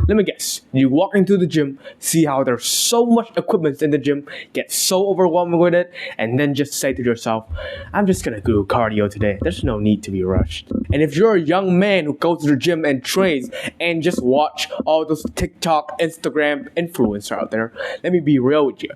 Let me guess, you walk into the gym, see how there's so much equipment in the gym, get so overwhelmed with it, and then just say to yourself, I'm just gonna do cardio today. There's no need to be rushed. And if you're a young man who goes to the gym and trains and just watch all those TikTok, Instagram influencers out there, let me be real with you.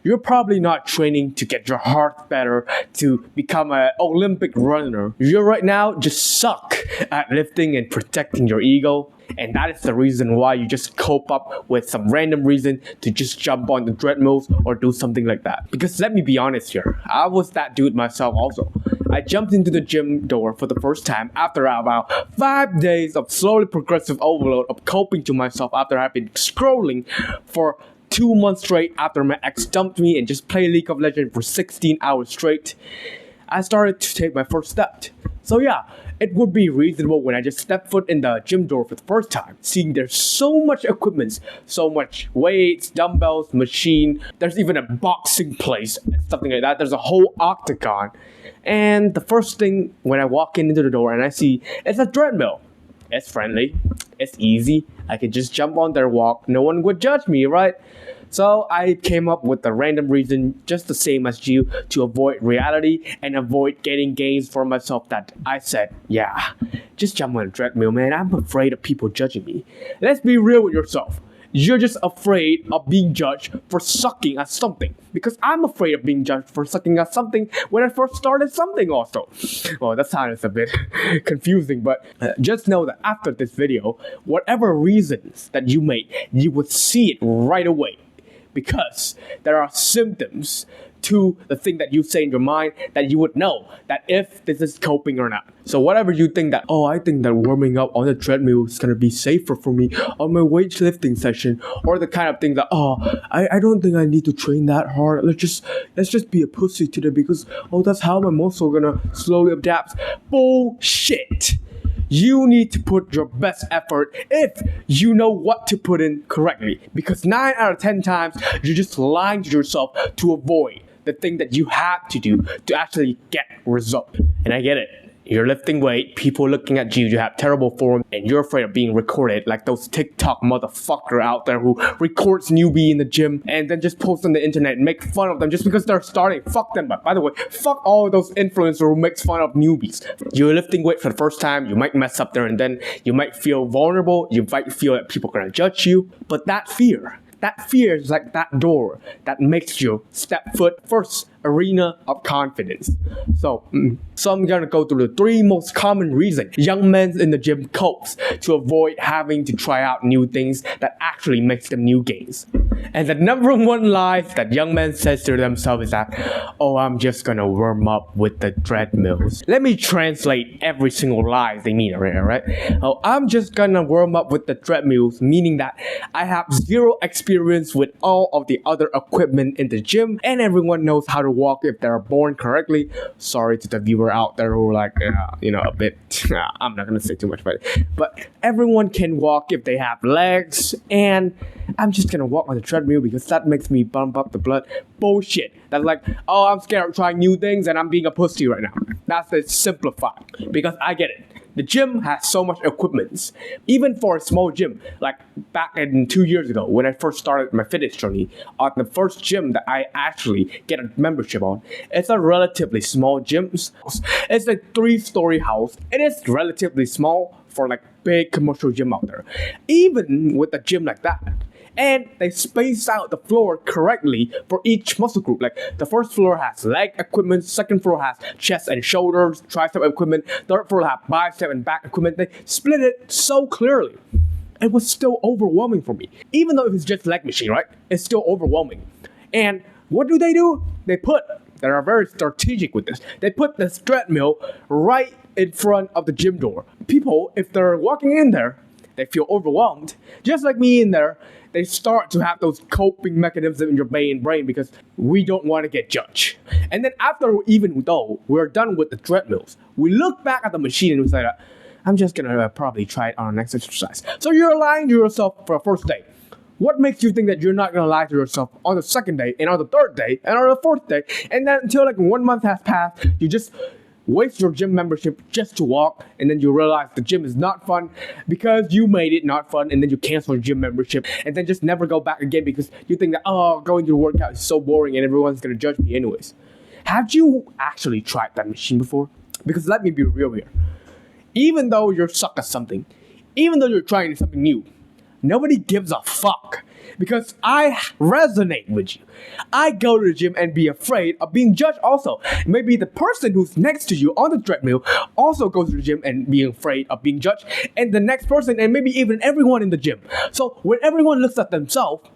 You're probably not training to get your heart better, to become an Olympic runner. You right now just suck at lifting and protecting your ego. And that is the reason why you just cope up with some random reason to just jump on the treadmills or do something like that. Because let me be honest here, I was that dude myself also. I jumped into the gym door for the first time after about 5 days of slowly progressive overload of coping to myself after I've been scrolling for 2 months straight after my ex dumped me and just play League of Legends for 16 hours straight. I started to take my first step. So yeah, it would be reasonable when I just stepped foot in the gym door for the first time, seeing there's so much equipment, so much weights, dumbbells, machine, there's even a boxing place, something like that, there's a whole octagon. And the first thing when I walk into the door and I see, it's a treadmill. It's friendly, it's easy, I can just jump on there, walk, no one would judge me, right? So I came up with a random reason, just the same as you, to avoid reality and avoid getting gains for myself that I said, yeah, just jump on a treadmill, man. I'm afraid of people judging me. Let's be real with yourself. You're just afraid of being judged for sucking at something. Because I'm afraid of being judged for sucking at something when I first started something also. Well, that sounds a bit confusing, but just know that after this video, whatever reasons that you make, you would see it right away. Because there are symptoms to the thing that you say in your mind that you would know that if this is coping or not. So whatever you think that, I think that warming up on the treadmill is gonna be safer for me on my weightlifting session, or the kind of thing that, I don't think I need to train that hard. Let's just be a pussy today because that's how my muscle gonna slowly adapt. Bullshit. You need to put your best effort if you know what to put in correctly. Because 9 out of 10 times, you're just lying to yourself to avoid the thing that you have to do to actually get result. And I get it. You're lifting weight, people looking at you, you have terrible form, and you're afraid of being recorded like those TikTok motherfucker out there who records newbie in the gym and then just posts on the internet and make fun of them just because they're starting. Fuck them. But by the way, fuck all those influencers who makes fun of newbies. You're lifting weight for the first time, you might mess up there and then you might feel vulnerable, you might feel that people are gonna judge you, but that fear is like that door that makes you step foot first arena of confidence. So I'm gonna go through the 3 most common reasons young men in the gym copes to avoid having to try out new things that actually makes them new gains. And the number 1 lie that young men says to themselves is that, I'm just gonna warm up with the treadmills. Let me translate every single lie they mean right? I'm just gonna warm up with the treadmills, meaning that I have zero experience with all of the other equipment in the gym and everyone knows how to walk if they're born correctly. Sorry to the viewer out there who are like, a bit, I'm not gonna say too much about it, but everyone can walk if they have legs, and I'm just gonna walk on the treadmill because that makes me bump up the blood. Bullshit. That's like, I'm scared of trying new things and I'm being a pussy right now. That's it simplified, because I get it. The gym has so much equipment. Even for a small gym, like back in 2 years ago when I first started my fitness journey, on the first gym that I actually get a membership on, it's a relatively small gym. It's a 3-story house. It is relatively small for like big commercial gym out there. Even with a gym like that, and they space out the floor correctly for each muscle group. Like the first floor has leg equipment, second floor has chest and shoulders, tricep equipment, third floor has bicep and back equipment. They split it so clearly. It was still overwhelming for me. Even though it was just leg machine, right? It's still overwhelming. And what do? They are very strategic with this. They put this treadmill right in front of the gym door. People, if they're walking in there, they feel overwhelmed. Just like me in there, they start to have those coping mechanisms in your brain because we don't want to get judged. And then even though we're done with the treadmills, we look back at the machine and we say, I'm just gonna probably try it on our next exercise. So you're lying to yourself for the first day. What makes you think that you're not gonna lie to yourself on the second day, and on the third day, and on the fourth day, and then until like 1 month has passed, you just waste your gym membership just to walk, and then you realize the gym is not fun because you made it not fun, and then you cancel your gym membership and then just never go back again because you think that, oh, going to workout is so boring and everyone's gonna judge me anyways. Have you actually tried that machine before? Because let me be real here. Even though you're suck at something, even though you're trying something new, nobody gives a fuck. Because I resonate with you. I go to the gym and be afraid of being judged also. Maybe the person who's next to you on the treadmill also goes to the gym and being afraid of being judged. And the next person, and maybe even everyone in the gym. So when everyone looks at themselves,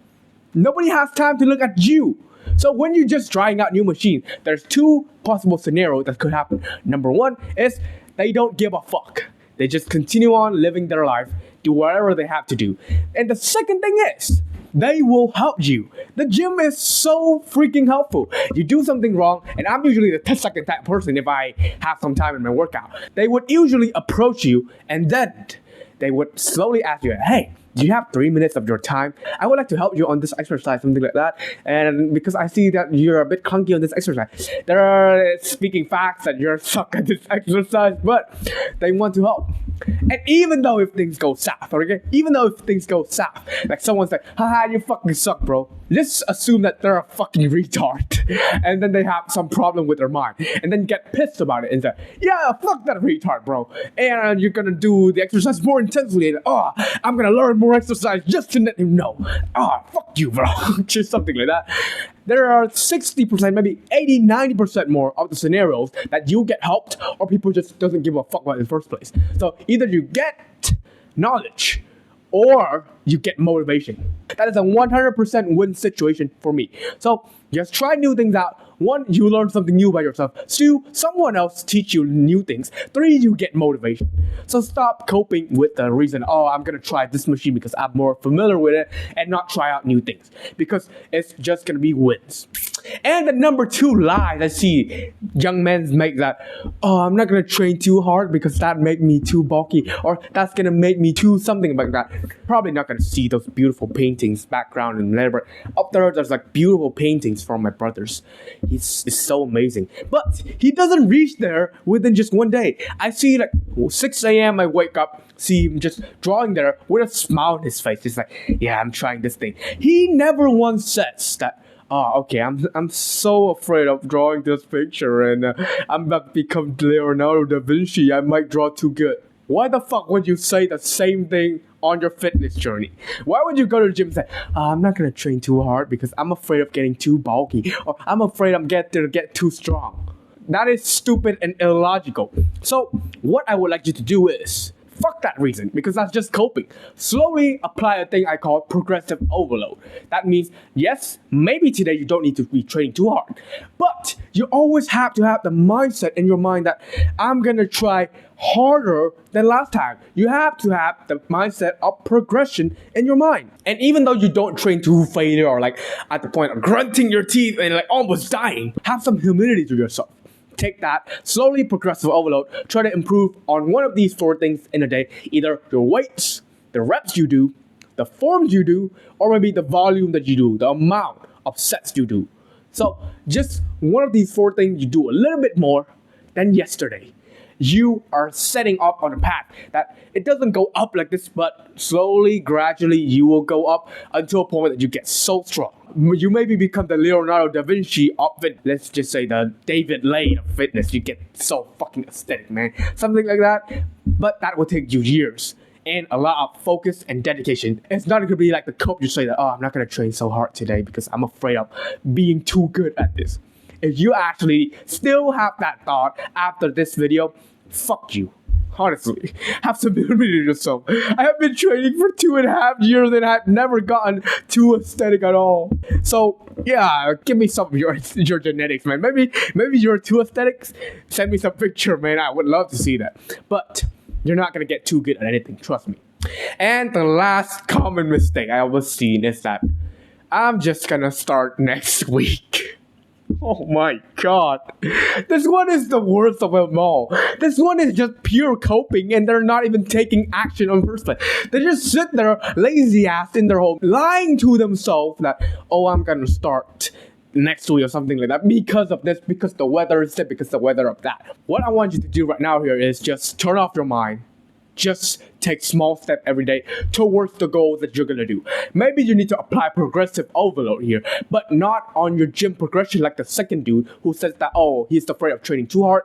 nobody has time to look at you. So when you're just trying out new machines, there's two possible scenarios that could happen. Number one is they don't give a fuck. They just continue on living their life, do whatever they have to do. And the second thing is, they will help you. The gym is so freaking helpful. You do something wrong, and I'm usually the second type person if I have some time in my workout. They would usually approach you, and then they would slowly ask you, hey, do you have 3 minutes of your time? I would like to help you on this exercise, something like that. And because I see that you're a bit clunky on this exercise, there are speaking facts that you're suck at this exercise, but they want to help. And even though if things go south, okay? Even though if things go south, like someone's like, haha, you fucking suck, bro. Just assume that they're a fucking retard. And then they have some problem with their mind. And then get pissed about it and say, yeah, fuck that retard, bro. And you're gonna do the exercise more intensely. And, oh, I'm gonna learn more exercise just to let him know. Oh, fuck you, bro. Just something like that. There are 60%, maybe 80, 90% more of the scenarios that you get helped or people just doesn't give a fuck about in the first place. So either you get knowledge or you get motivation. That is a 100% win situation for me. So just try new things out. 1, you learn something new by yourself. 2, someone else teach you new things. 3, you get motivation. So stop coping with the reason, oh, I'm gonna try this machine because I'm more familiar with it and not try out new things. Because it's just gonna be wins. And the number 2 lie I see young men make that, oh, I'm not gonna train too hard because that make me too bulky, or that's gonna make me too something like that. Probably not gonna see those beautiful paintings background in labor. Up there's like beautiful paintings from my brothers. It's so amazing. But he doesn't reach there within just one day. I see like 6 a.m. I wake up, see him just drawing there with a smile on his face. He's like, yeah, I'm trying this thing. He never once says that, oh, okay, I'm so afraid of drawing this picture and I'm about to become Leonardo da Vinci. I might draw too good. Why the fuck would you say the same thing on your fitness journey? Why would you go to the gym and say, I'm not gonna train too hard because I'm afraid of getting too bulky, or I'm afraid I'm going to get too strong? That is stupid and illogical. So what I would like you to do is, fuck that reason, because that's just coping. Slowly apply a thing I call progressive overload. That means, yes, maybe today you don't need to be training too hard, but you always have to have the mindset in your mind that I'm gonna try harder than last time. You have to have the mindset of progression in your mind. And even though you don't train to failure or like at the point of grunting your teeth and like almost dying, have some humility to yourself. Take that, slowly progressive overload, try to improve on one of these 4 things in a day. Either your weights, the reps you do, the forms you do, or maybe the volume that you do, the amount of sets you do. So just one of these 4 things you do a little bit more than yesterday. You are setting up on a path that it doesn't go up like this, but slowly, gradually, you will go up until a point that you get so strong. You maybe become the Leonardo da Vinci of fitness. Let's just say the David Lane of fitness. You get so fucking aesthetic, man. Something like that. But that will take you years and a lot of focus and dedication. It's not going to be like the coach you say that, oh, I'm not going to train so hard today because I'm afraid of being too good at this. If you actually still have that thought after this video, fuck you. Honestly, have some humility to yourself. I have been training for 2.5 years and I've never gotten too aesthetic at all. So yeah, give me some of your genetics, man. Maybe you're too aesthetic. Send me some picture, man. I would love to see that. But you're not gonna get too good at anything, trust me. And the last common mistake I was seeing is that I'm just gonna start next week. Oh my god. This one is the worst of them all. This one is just pure coping and they're not even taking action on the first place. They just sit there lazy ass in their home lying to themselves that, oh, I'm gonna start next week or something like that because of this, because the weather is this, because the weather of that. What I want you to do right now here is just turn off your mind. Just take small step every day towards the goals that you're gonna do. Maybe you need to apply progressive overload here, but not on your gym progression like the second dude who says that, oh, he's afraid of training too hard.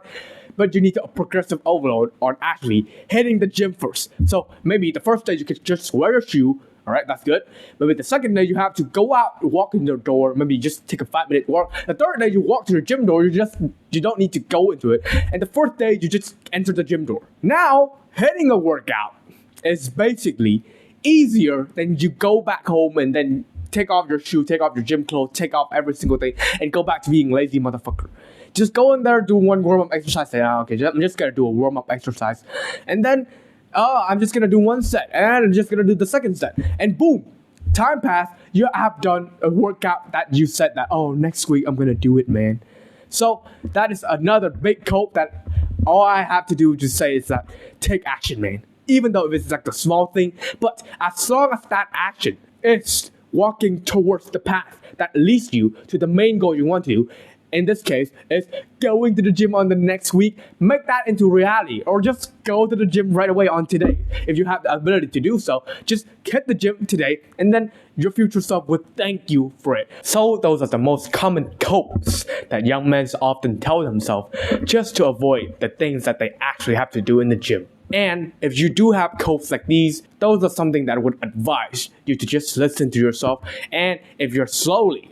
But you need to progressive overload on actually hitting the gym first. So maybe the first day you could just wear your shoe. All right, that's good. Maybe the second day you have to go out, walk in the door. Maybe just take a 5-minute walk. The third day you walk to the gym door. You don't need to go into it. And the fourth day you just enter the gym door. Now, hitting a workout is basically easier than you go back home and then take off your shoe, take off your gym clothes, take off every single thing, and go back to being lazy motherfucker. Just go in there, do one warm-up exercise. Say, okay, I'm just gonna do a warm-up exercise, and then I'm just gonna do one set, and I'm just gonna do the second set, and boom, time passed. You have done a workout that you said that, oh, next week I'm gonna do it, man. So that is another big quote that all I have to do to say is that take action, man. Even though it's like the small thing, but as long as that action is walking towards the path that leads you to the main goal you want to, in this case, is going to the gym on the next week, make that into reality, or just go to the gym right away on today. If you have the ability to do so, just hit the gym today, and then your future self would thank you for it. So those are the most common quotes that young men often tell themselves just to avoid the things that they actually have to do in the gym. And if you do have quotes like these, those are something that I would advise you to just listen to yourself. And if you're slowly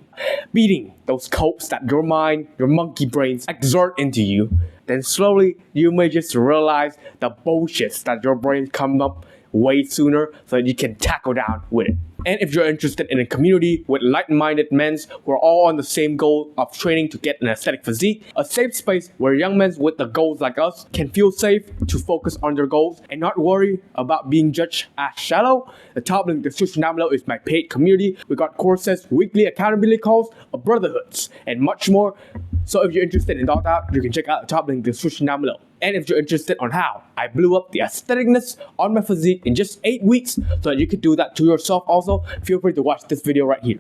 beating those quotes that your mind, your monkey brains exert into you, then slowly you may just realize the bullshit that your brain come up way sooner so that you can tackle down with it. And if you're interested in a community with like-minded men who are all on the same goal of training to get an aesthetic physique, a safe space where young men with the goals like us can feel safe to focus on their goals and not worry about being judged as shallow, the top link in the description down below is my paid community. We got courses, weekly accountability calls, brotherhoods, and much more. So if you're interested in all that, you can check out the top link in the description down below. And if you're interested on how I blew up the aestheticness on my physique in just 8 weeks so that you could do that to yourself also, feel free to watch this video right here.